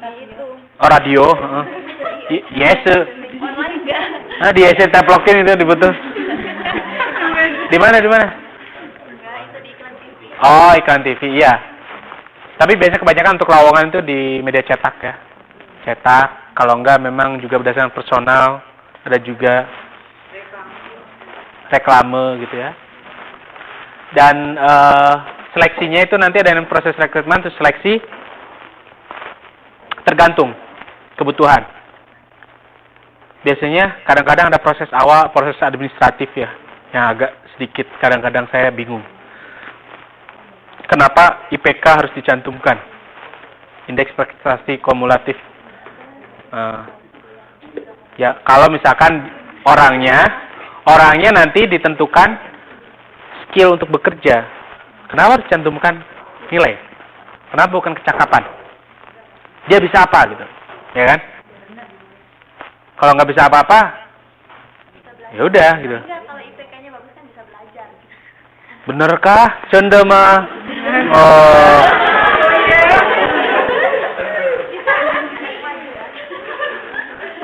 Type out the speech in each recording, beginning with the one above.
Oh, radio. Yes. Di YS taplokin itu dibutuh. Di mana? Oh, iklan TV, iya. Tapi biasanya kebanyakan untuk lowongan itu di media cetak ya. Cetak, kalau enggak memang juga berdasarkan personal, ada juga reklame gitu ya. Dan seleksinya itu nanti ada proses rekrutmen, terus seleksi tergantung kebutuhan. Biasanya kadang-kadang ada proses awal, proses administratif ya, yang agak sedikit kadang-kadang saya bingung. Kenapa IPK harus dicantumkan? Indeks prestasi kumulatif. Ya, kalau misalkan orangnya nanti ditentukan skill untuk bekerja. Kenapa harus dicantumkan nilai? Kenapa bukan kecakapan? Dia bisa apa gitu, ya kan? Kalau nggak bisa apa-apa, ya udah gitu. Kalau IPK-nya bagus kan bisa belajar. Benerkah, Cenda mah? Oh.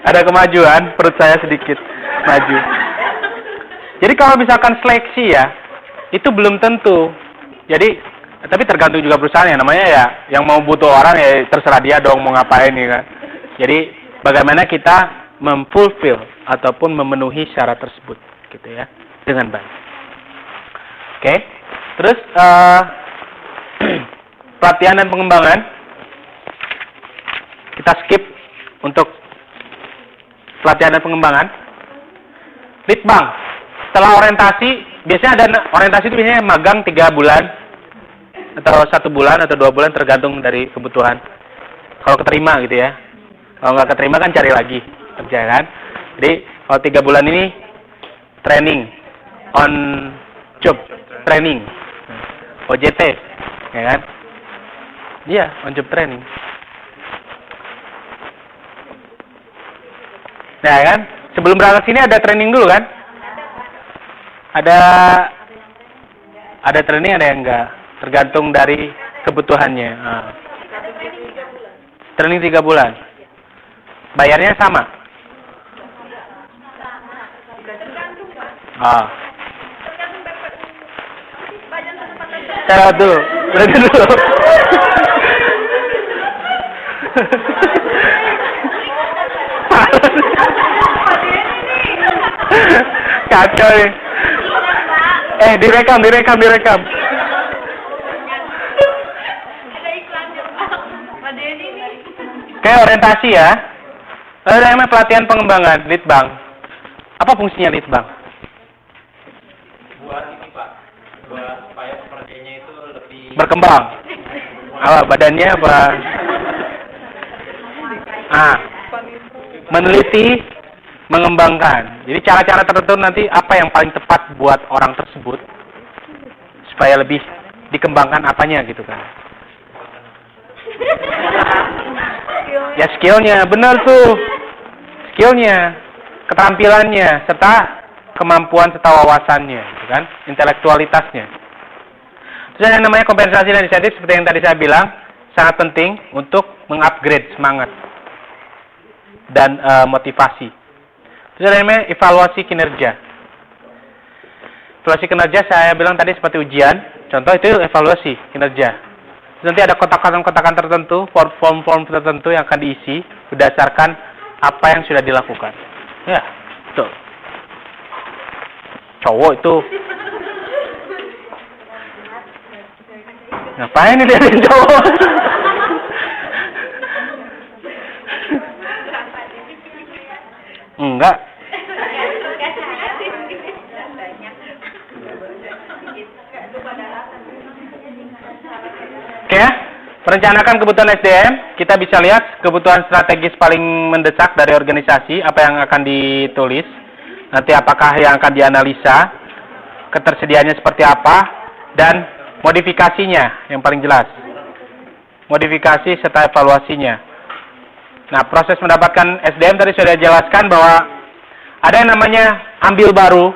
Ada kemajuan, perut saya sedikit maju. Jadi kalau misalkan seleksi ya, itu belum tentu. Jadi, tapi tergantung juga perusahaan ya. Namanya ya, yang mau butuh orang ya terserah dia dong mau ngapain nih kan. Jadi, bagaimana kita memfulfill ataupun memenuhi syarat tersebut, gitu ya, dengan baik. Oke, terus pelatihan dan pengembangan kita skip untuk pelatihan dan pengembangan. Litbang, setelah orientasi, biasanya ada orientasi itu biasanya magang 3 bulan atau 1 bulan atau 2 bulan tergantung dari kebutuhan. Kalau keterima gitu ya. Kalau nggak keterima kan cari lagi kerja kan. Jadi kalau 3 bulan ini training on job training, OJT, ya kan? Iya, on job training. Nah kan, sebelum berangkat sini ada training dulu kan? Ada training, ada yang enggak, tergantung dari kebutuhannya. Training 3 bulan. Bayarnya sama. Cara dulu, berarti dulu. Kacau nih. Direkam. Kayak orientasi ya. Ada namanya pelatihan pengembangan, Litbang. Apa fungsinya Litbang? Buat ini Pak, buat supaya pekerjanya itu lebih Berkembang. Apa badannya apa? Meneliti, mengembangkan. Jadi cara-cara tertentu nanti apa yang paling tepat buat orang tersebut supaya lebih dikembangkan apanya gitu kan. Ya skillnya, benar tuh. Skillnya, keterampilannya, serta kemampuan serta wawasannya, gitu kan, intelektualitasnya. Terus yang namanya kompensasi dan insentif seperti yang tadi saya bilang sangat penting untuk mengupgrade semangat dan motivasi. Terus ada namanya evaluasi kinerja. Evaluasi kinerja saya bilang tadi seperti ujian. Contoh itu evaluasi kinerja. Nanti ada kotakan-kotakan tertentu, form-form tertentu yang akan diisi berdasarkan apa yang sudah dilakukan. Ya, betul. Cowok itu. Ngapain ini dari cowok? Enggak. Oke ya, merencanakan kebutuhan SDM, kita bisa lihat kebutuhan strategis paling mendesak dari organisasi, apa yang akan ditulis, nanti apakah yang akan dianalisa, ketersediaannya seperti apa, dan modifikasinya yang paling jelas. Modifikasi serta evaluasinya. Nah, proses mendapatkan SDM tadi sudah dijelaskan bahwa ada yang namanya ambil baru,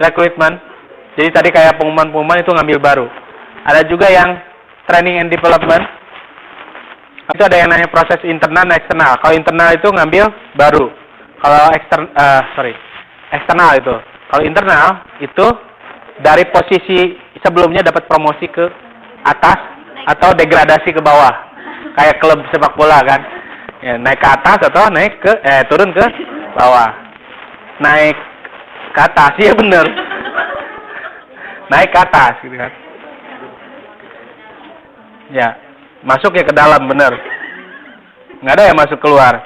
recruitment. Jadi tadi kayak pengumuman-pengumuman itu ngambil baru. Ada juga yang training and development. Itu ada yang namanya proses internal dan eksternal. Kalau internal itu ngambil baru. Kalau eksternal itu. Kalau internal itu dari posisi sebelumnya dapat promosi ke atas atau degradasi ke bawah. Kayak klub sepak bola kan. Ya, naik ke atas atau turun ke bawah. Naik ke atas, ya bener. Naik ke atas gitu kan. Ya, masuk ya ke dalam bener. Nggak ada yang masuk keluar.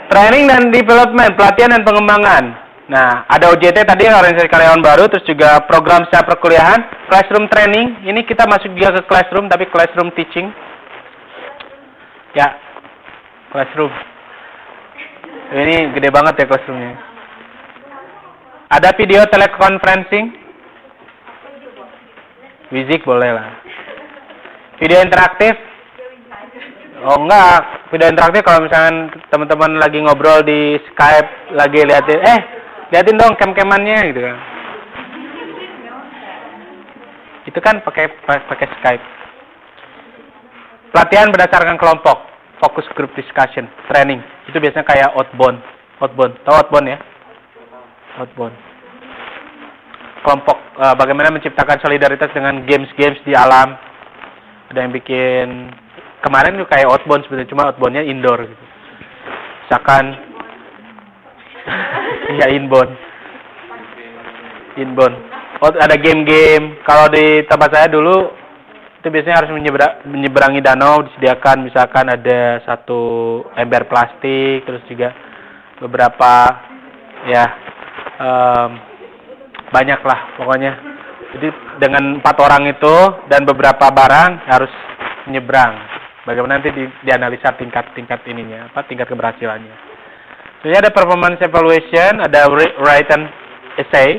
Training dan development, pelatihan dan pengembangan. Nah, ada OJT tadi yang organisasi karyawan baru, terus juga program secara perkuliahan, classroom training. Ini kita masuk juga ke classroom, tapi classroom teaching. Ya, classroom. Ini gede banget ya classroomnya. Ada video teleconferencing. Wizik boleh lah. Video interaktif. Oh enggak, video interaktif kalau misalkan teman-teman lagi ngobrol di Skype, lagi liatin dong cam-camannya gitu kan. Itu kan pakai Skype. Pelatihan berdasarkan kelompok, focus group discussion, training. Itu biasanya kayak outbound. Tahu outbound ya? Outbound. Kelompok bagaimana menciptakan solidaritas dengan games-games di alam. Ada yang bikin kemarin tuh kayak outbound sebenarnya, cuma outboundnya indoor gitu. Misalkan ya inbound. Ada game-game. Kalau di tempat saya dulu itu biasanya harus menyeberangi danau, disediakan misalkan ada satu ember plastik, terus juga beberapa ya banyak lah pokoknya. Jadi dengan 4 orang itu dan beberapa barang harus menyeberang. Bagaimana nanti dianalisa tingkat ininya, tingkat keberhasilannya. Jadi ada performance evaluation, ada written essay.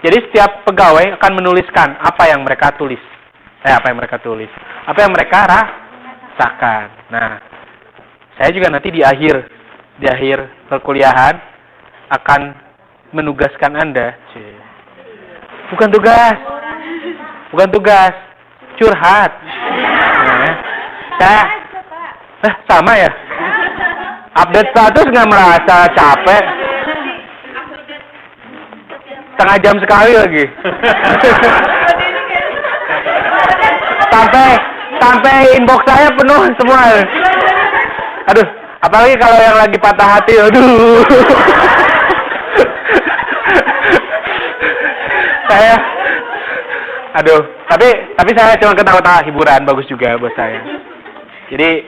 Jadi setiap pegawai akan menuliskan apa yang mereka tulis. Apa yang mereka rasakan. Nah, saya juga nanti di akhir perkuliahan akan menugaskan Anda. Bukan tugas, curhat. Nah, sama ya. Update status nggak merasa capek. Setengah jam sekali lagi. sampai inbox saya penuh semua. Aduh, apalagi kalau yang lagi patah hati, aduh. Tapi saya cuma ketawa-tawa, hiburan, bagus juga buat saya. Jadi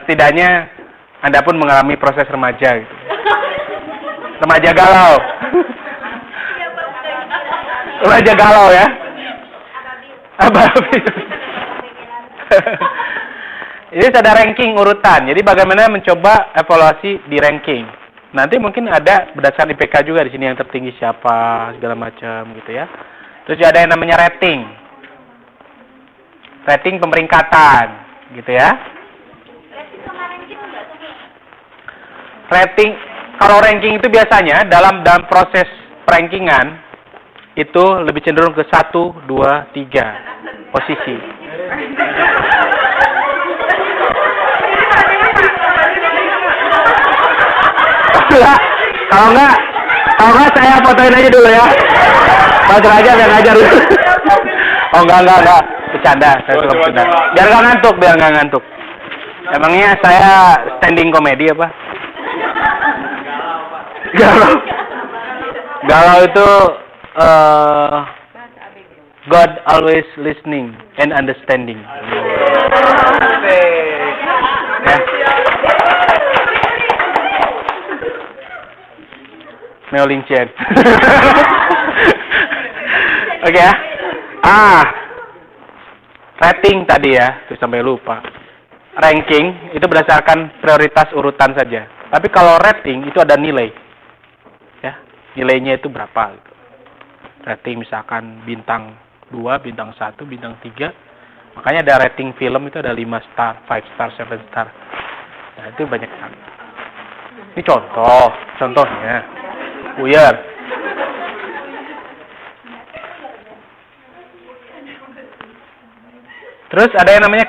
setidaknya Anda pun mengalami proses remaja gitu. Remaja galau. Remaja galau ya. Ini ada ranking urutan. Jadi bagaimana mencoba evaluasi di ranking. Nanti mungkin ada berdasarkan IPK juga di sini yang tertinggi siapa, segala macam gitu ya. Terus ada yang namanya rating. Rating pemeringkatan, gitu ya. Rating, kalau ranking itu biasanya dalam proses rankingan itu lebih cenderung ke 1, 2, 3 posisi. Kalau enggak saya fotoin aja dulu ya. Foto aja biar ngajar dulu. Oh enggak. Bercanda, saya suka bercanda. Biar nggak ngantuk. Emangnya saya standing komedi apa? Galau itu God always listening and understanding. Ya. Meoling Chen. Oke ya. Rating tadi ya, tuh sampai lupa. Ranking itu berdasarkan prioritas urutan saja. Tapi kalau rating itu ada nilai. Ya, nilainya itu berapa gitu. Rating misalkan bintang 2, bintang 1, bintang 3. Makanya ada rating film itu ada 5 star, 5 star, 7 star. Nah, itu banyak sekali. Ini contohnya. Buyar. Terus ada yang namanya